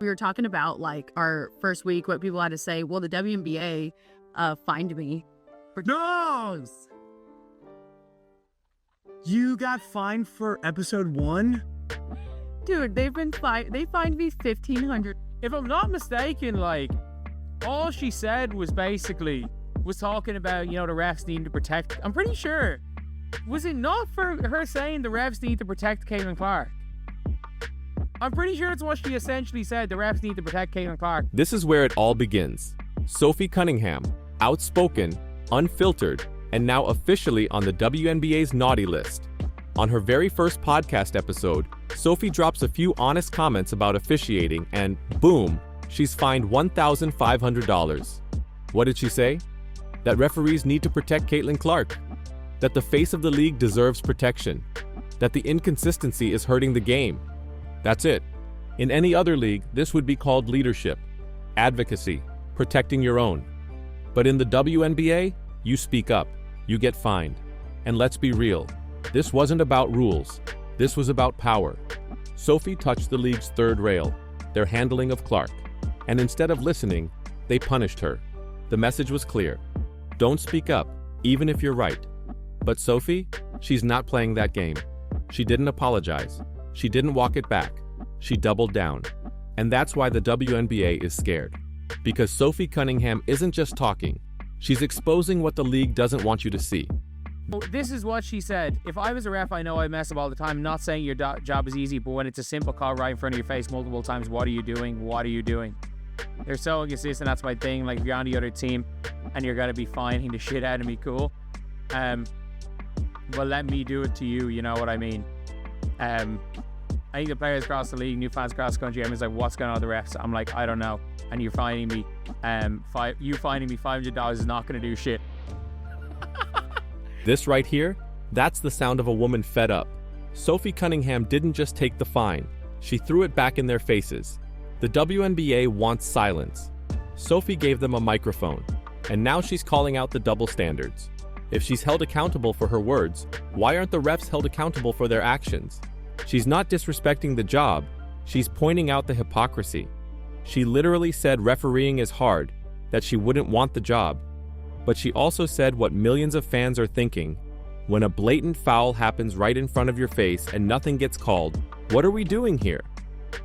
We were talking about like our first week, what people had to say. Well, the WNBA fined me for No! You got fined for episode 1? Dude, they fined me $1,500. If I'm not mistaken, like, all she said was talking about, the refs needing to protect. I'm pretty sure. Was it not for her saying the refs need to protect Caitlin Clark? I'm pretty sure it's what she essentially said. The refs need to protect Caitlin Clark. This is where it all begins. Sophie Cunningham, outspoken, unfiltered, and now officially on the WNBA's naughty list. On her very first podcast episode, Sophie drops a few honest comments about officiating and, boom, she's fined $1,500. What did she say? That referees need to protect Caitlin Clark. That the face of the league deserves protection. That the inconsistency is hurting the game. That's it. In any other league, this would be called leadership, advocacy, protecting your own. But in the WNBA, you speak up, you get fined. And let's be real, this wasn't about rules. This was about power. Sophie touched the league's third rail, their handling of Clark. And instead of listening, they punished her. The message was clear. Don't speak up, even if you're right. But Sophie, she's not playing that game. She didn't apologize. She didn't walk it back. She doubled down. And that's why the WNBA is scared. Because Sophie Cunningham isn't just talking. She's exposing what the league doesn't want you to see. This is what she said. If I was a ref, I know I mess up all the time. I'm not saying your job is easy, but when it's a simple call right in front of your face multiple times, what are you doing? What are you doing? They're so inconsistent. That's my thing. Like, if you're on the other team and you're going to be fining the shit out of me, cool. Well, let me do it to you. You know what I mean? I think the players across the league, new fans across the country, everyone's like, what's going on with the refs? I'm like, I don't know. And you're fining me. You fining me $500 is not going to do shit. This right here, that's the sound of a woman fed up. Sophie Cunningham didn't just take the fine. She threw it back in their faces. The WNBA wants silence. Sophie gave them a microphone, and now she's calling out the double standards. If she's held accountable for her words, why aren't the refs held accountable for their actions? She's not disrespecting the job, she's pointing out the hypocrisy. She literally said refereeing is hard, that she wouldn't want the job. But she also said what millions of fans are thinking. When a blatant foul happens right in front of your face and nothing gets called, what are we doing here?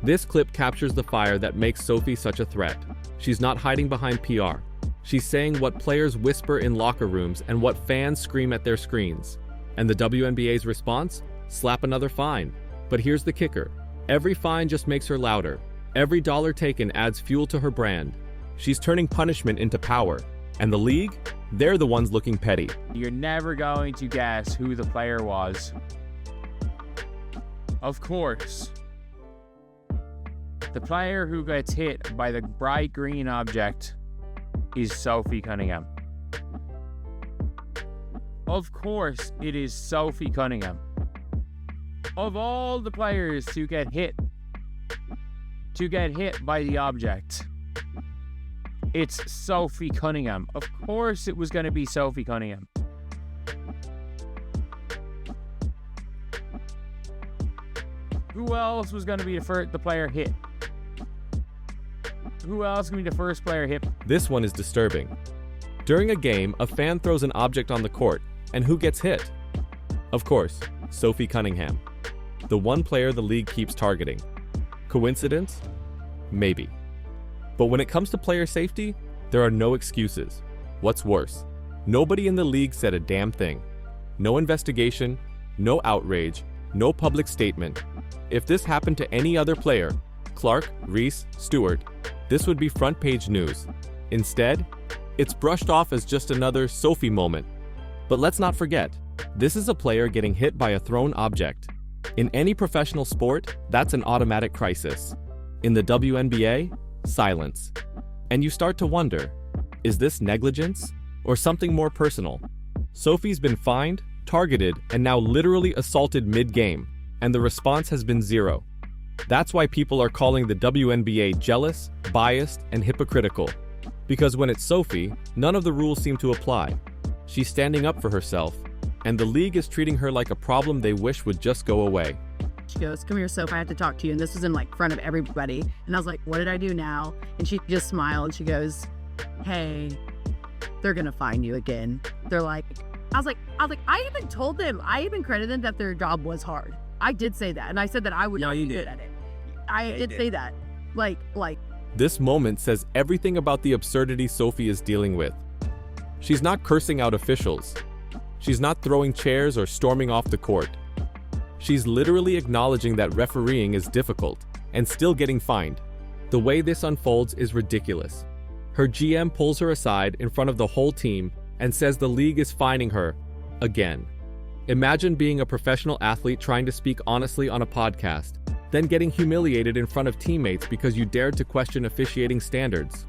This clip captures the fire that makes Sophie such a threat. She's not hiding behind PR. She's saying what players whisper in locker rooms and what fans scream at their screens. And the WNBA's response? Slap another fine. But here's the kicker. Every fine just makes her louder. Every dollar taken adds fuel to her brand. She's turning punishment into power. And the league? They're the ones looking petty. You're never going to guess who the player was. Of course. The player who gets hit by the bright green object is Sophie Cunningham. Of course, it is Sophie Cunningham. Of all the players to get hit by the object, it's Sophie Cunningham. Of course it was going to be Sophie Cunningham. Who else was going to be the player hit? Who else can be the first player hit? This one is disturbing. During a game, a fan throws an object on the court, and who gets hit? Of course, Sophie Cunningham. The one player the league keeps targeting. Coincidence? Maybe. But when it comes to player safety, there are no excuses. What's worse? Nobody in the league said a damn thing. No investigation, no outrage, no public statement. If this happened to any other player, Clark, Reese, Stewart, this would be front page news. Instead, it's brushed off as just another Sophie moment. But let's not forget, this is a player getting hit by a thrown object. In any professional sport, that's an automatic crisis. In the WNBA, silence. And you start to wonder, is this negligence or something more personal? Sophie's been fined, targeted, and now literally assaulted mid-game, and the response has been zero. That's why people are calling the WNBA jealous, biased, and hypocritical. Because when it's Sophie, none of the rules seem to apply. She's standing up for herself, and the league is treating her like a problem they wish would just go away. She goes, "Come here, Soph, I have to talk to you." And this was in like front of everybody. And I was like, "What did I do now?" And she just smiled. She goes, "Hey, they're going to find you again." They're like, I was like, I even told them, I even credited them that their job was hard. I did say that. And I said that I would not be good at it. I did say that. Like. This moment says everything about the absurdity Sophie is dealing with. She's not cursing out officials. She's not throwing chairs or storming off the court. She's literally acknowledging that refereeing is difficult and still getting fined. The way this unfolds is ridiculous. Her GM pulls her aside in front of the whole team and says the league is fining her again. Imagine being a professional athlete trying to speak honestly on a podcast, then getting humiliated in front of teammates because you dared to question officiating standards.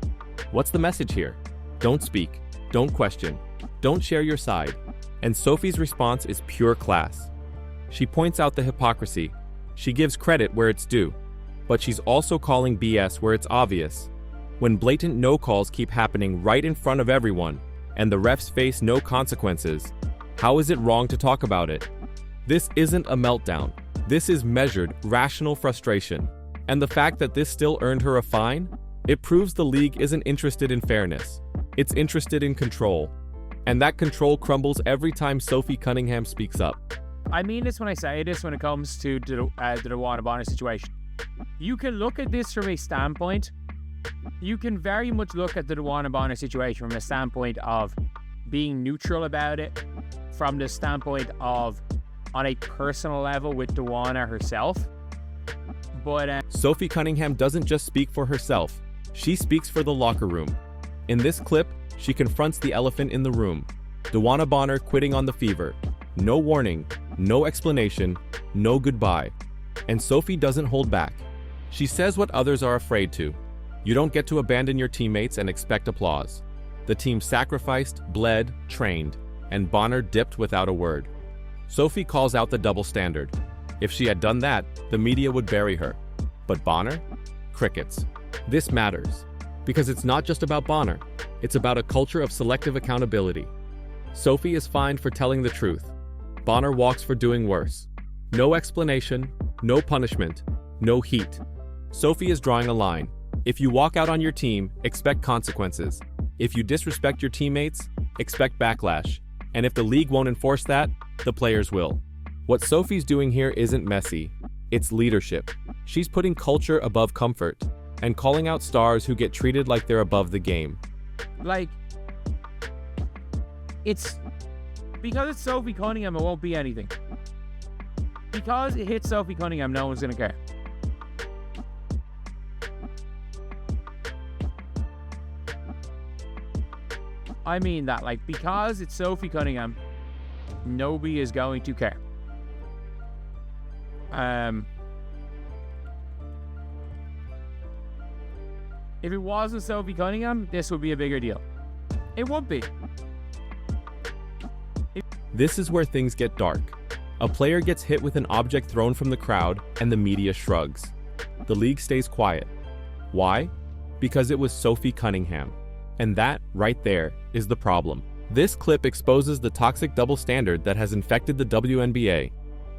What's the message here? Don't speak, don't question, don't share your side. And Sophie's response is pure class. She points out the hypocrisy. She gives credit where it's due, but she's also calling BS where it's obvious. When blatant no calls keep happening right in front of everyone, and the refs face no consequences, how is it wrong to talk about it? This isn't a meltdown. This is measured, rational frustration. And the fact that this still earned her a fine? It proves the league isn't interested in fairness. It's interested in control. And that control crumbles every time Sophie Cunningham speaks up. I mean this when I say this when it comes to the DeWanna Bonner situation. You can look at this from a standpoint. You can very much look at the DeWanna Bonner situation from a standpoint of being neutral about it, from the standpoint of on a personal level with DeWanna herself. But Sophie Cunningham doesn't just speak for herself. She speaks for the locker room. In this clip, she confronts the elephant in the room. DeWanna Bonner quitting on the fever. No warning, no explanation, no goodbye. And Sophie doesn't hold back. She says what others are afraid to. You don't get to abandon your teammates and expect applause. The team sacrificed, bled, trained, and Bonner dipped without a word. Sophie calls out the double standard. If she had done that, the media would bury her. But Bonner? Crickets. This matters, because it's not just about Bonner. It's about a culture of selective accountability. Sophie is fined for telling the truth. Bonner walks for doing worse. No explanation, no punishment, no heat. Sophie is drawing a line. If you walk out on your team, expect consequences. If you disrespect your teammates, expect backlash. And if the league won't enforce that, the players will. What Sophie's doing here isn't messy. It's leadership. She's putting culture above comfort and calling out stars who get treated like they're above the game. like, it's because it's Sophie Cunningham, it won't be anything. Because it hits Sophie Cunningham, no one's gonna care. I mean that, like, because it's Sophie Cunningham, nobody is going to care. If it wasn't Sophie Cunningham, this would be a bigger deal. It would be. This is where things get dark. A player gets hit with an object thrown from the crowd, and the media shrugs. The league stays quiet. Why? Because it was Sophie Cunningham. And that, right there, is the problem. This clip exposes the toxic double standard that has infected the WNBA.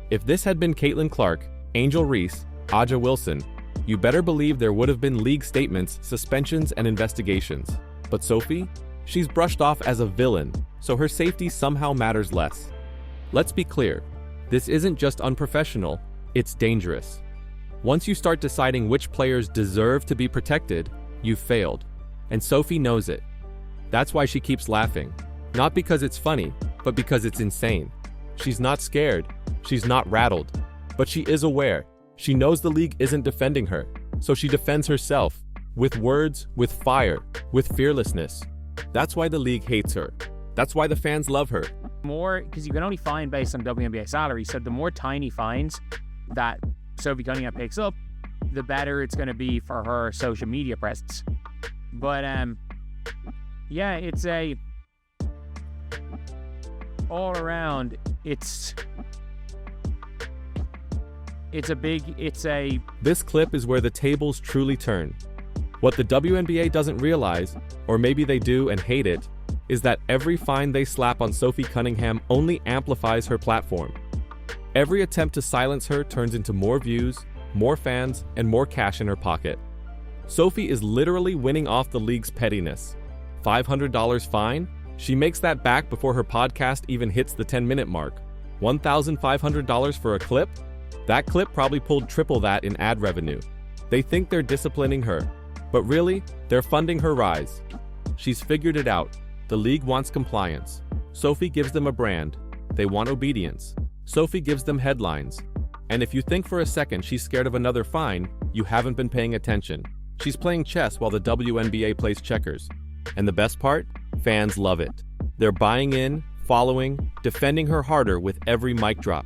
If this had been Caitlin Clark, Angel Reese, Aja Wilson, you better believe there would have been league statements, suspensions, and investigations. But Sophie? She's brushed off as a villain, so her safety somehow matters less. Let's be clear, this isn't just unprofessional, it's dangerous. Once you start deciding which players deserve to be protected, you've failed. And Sophie knows it. That's why she keeps laughing. Not because it's funny, but because it's insane. She's not scared. She's not rattled. But she is aware. She knows the league isn't defending her. So she defends herself. With words, with fire, with fearlessness. That's why the league hates her. That's why the fans love her. More, because you can only fine based on WNBA salary, so the more tiny fines that Sophie Cunningham picks up, the better it's going to be for her social media presence. But yeah, it's a all around. It's a. This clip is where the tables truly turn. What the WNBA doesn't realize, or maybe they do and hate it, is that every fine they slap on Sophie Cunningham only amplifies her platform. Every attempt to silence her turns into more views, more fans, and more cash in her pocket. Sophie is literally winning off the league's pettiness. $500 fine? She makes that back before her podcast even hits the 10-minute mark. $1,500 for a clip? That clip probably pulled triple that in ad revenue. They think they're disciplining her, but really, they're funding her rise. She's figured it out. The league wants compliance. Sophie gives them a brand. They want obedience. Sophie gives them headlines. And if you think for a second she's scared of another fine, you haven't been paying attention. She's playing chess while the WNBA plays checkers. And the best part? Fans love it. They're buying in, following, defending her harder with every mic drop.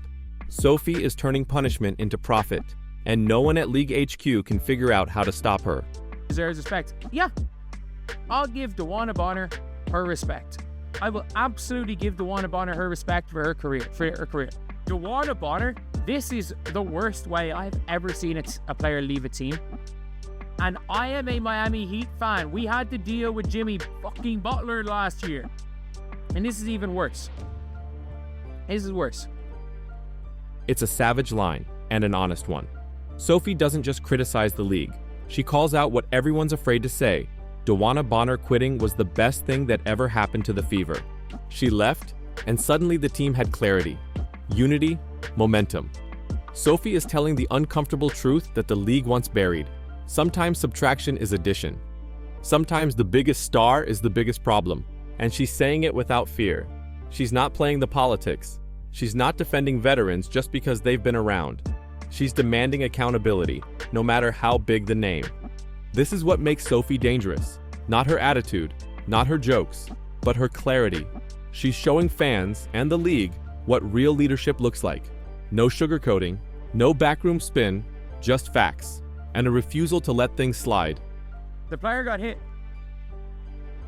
Sophie is turning punishment into profit, and no one at League HQ can figure out how to stop her. Deserves respect. Yeah, I'll give DeWanna Bonner her respect. I will absolutely give DeWanna Bonner her respect for her career. DeWanna Bonner, this is the worst way I've ever seen a player leave a team. And I am a Miami Heat fan. We had to deal with Jimmy fucking Butler last year. And this is even worse. This is worse. It's a savage line, and an honest one. Sophie doesn't just criticize the league. She calls out what everyone's afraid to say. DeWanna Bonner quitting was the best thing that ever happened to the Fever. She left, and suddenly the team had clarity, unity, momentum. Sophie is telling the uncomfortable truth that the league once buried. Sometimes subtraction is addition. Sometimes the biggest star is the biggest problem, and she's saying it without fear. She's not playing the politics. She's not defending veterans just because they've been around. She's demanding accountability, no matter how big the name. This is what makes Sophie dangerous. Not her attitude, not her jokes, but her clarity. She's showing fans and the league what real leadership looks like. No sugarcoating, no backroom spin, just facts, and a refusal to let things slide. The player got hit.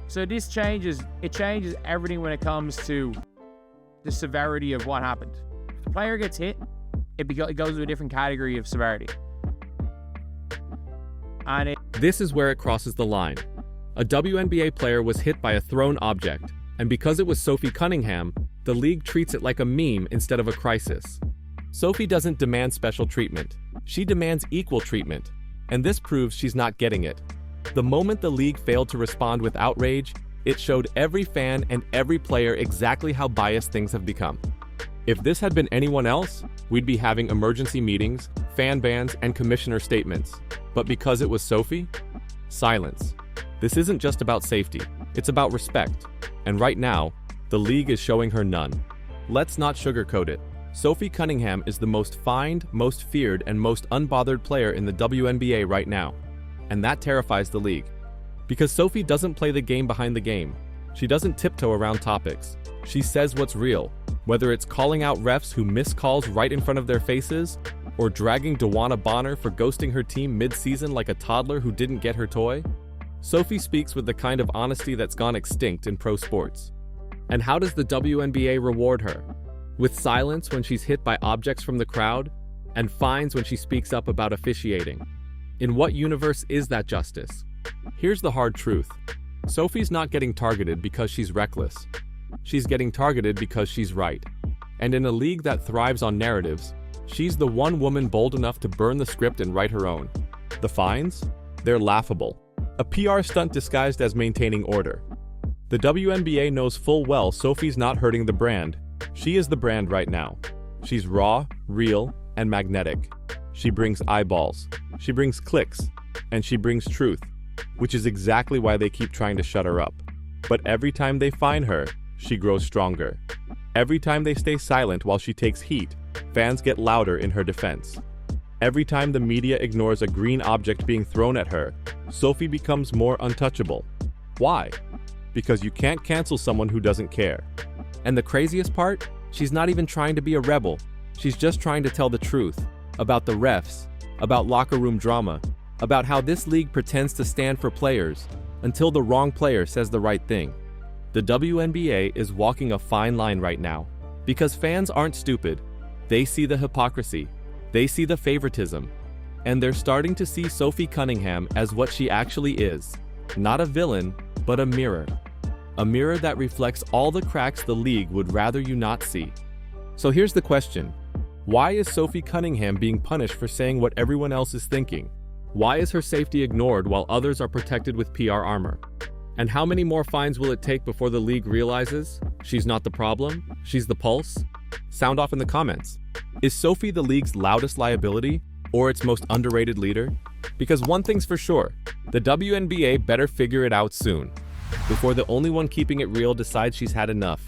So this changes everything when it comes to the severity of what happened. If the player gets hit, it goes to a different category of severity. And this is where it crosses the line. A WNBA player was hit by a thrown object, and because it was Sophie Cunningham, the league treats it like a meme instead of a crisis. Sophie doesn't demand special treatment. She demands equal treatment, and this proves she's not getting it. The moment the league failed to respond with outrage, it showed every fan and every player exactly how biased things have become. If this had been anyone else, we'd be having emergency meetings, fan bans, and commissioner statements. But because it was Sophie, silence. This isn't just about safety, it's about respect. And right now, the league is showing her none. Let's not sugarcoat it. Sophie Cunningham is the most fined, most feared, and most unbothered player in the WNBA right now. And that terrifies the league. Because Sophie doesn't play the game behind the game. She doesn't tiptoe around topics. She says what's real, whether it's calling out refs who miss calls right in front of their faces, or dragging DeWanna Bonner for ghosting her team mid-season like a toddler who didn't get her toy. Sophie speaks with the kind of honesty that's gone extinct in pro sports. And how does the WNBA reward her? With silence when she's hit by objects from the crowd, and fines when she speaks up about officiating. In what universe is that justice? Here's the hard truth. Sophie's not getting targeted because she's reckless. She's getting targeted because she's right. And in a league that thrives on narratives, she's the one woman bold enough to burn the script and write her own. The fines? They're laughable. A PR stunt disguised as maintaining order. The WNBA knows full well Sophie's not hurting the brand. She is the brand right now. She's raw, real, and magnetic. She brings eyeballs. She brings clicks. And she brings truth, which is exactly why they keep trying to shut her up. But every time they find her, she grows stronger. Every time they stay silent while she takes heat, fans get louder in her defense. Every time the media ignores a green object being thrown at her, Sophie becomes more untouchable. Why? Because you can't cancel someone who doesn't care. And the craziest part? She's not even trying to be a rebel. She's just trying to tell the truth about the refs, about locker room drama, about how this league pretends to stand for players until the wrong player says the right thing. The WNBA is walking a fine line right now because fans aren't stupid. They see the hypocrisy. They see the favoritism. And they're starting to see Sophie Cunningham as what she actually is. Not a villain, but a mirror. A mirror that reflects all the cracks the league would rather you not see. So here's the question. Why is Sophie Cunningham being punished for saying what everyone else is thinking? Why is her safety ignored while others are protected with PR armor? And how many more fines will it take before the league realizes she's not the problem, she's the pulse? Sound off in the comments. Is Sophie the league's loudest liability or its most underrated leader? Because one thing's for sure, the WNBA better figure it out soon, before the only one keeping it real decides she's had enough.